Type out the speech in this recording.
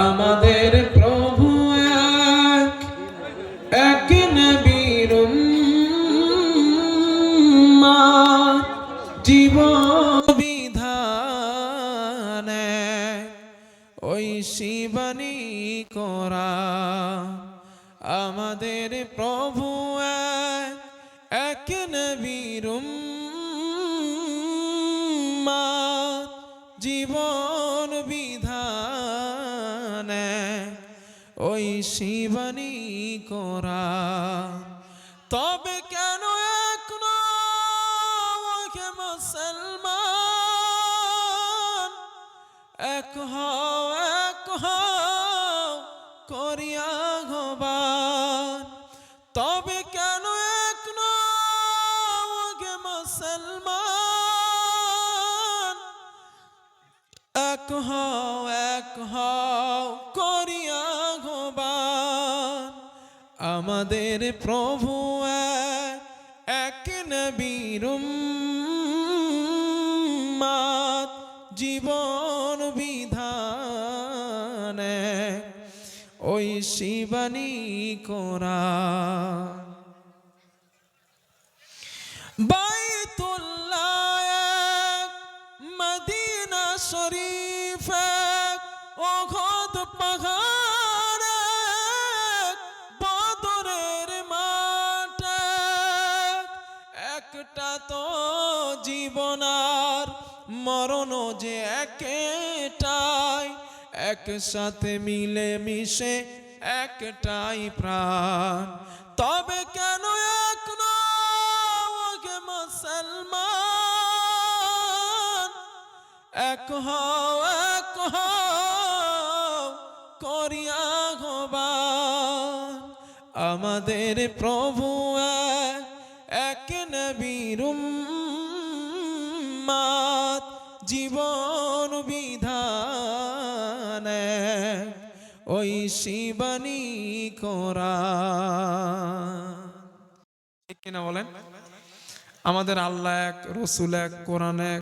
আমাদের প্রভু এক, এক নবীর উম্মত, জীবন বিধানে ওই শিবানী করা। আমাদের প্রভু এক, এক নবীর উম্মত, জীবন বিধানে ওই শিবানী করা। তবে কেন এখনো মুসলমান এক হও, এক হও করিয়া গোবান। তবে কেন এখনো মুসলমান এক হও, এক হও করিয়া গোবান। আমাদের প্রভু এক, এক নবীর উম্মত, জীবন বিধানে ওই শিবানী করা। বাইতুল্লাহ এক, মদিনা শরীফ এক, ওহদ পাহাড় এক, বদরের মাঠ এক। একটা তো জীবন আর মরণ যে একটাই, একসাথে মিলে মিশে একটাই প্রাণ। তবে কেন এখনো মুসলমান এক হও, এক হও করিয়া গোবান। আমাদের প্রভু এক, এক নবীর উম্মত, জীবন বিধানে ওই শিবানী করা। ঠিক কিনা বলেন? আমাদের আল্লাহ এক, রসুল এক, কোরআন এক।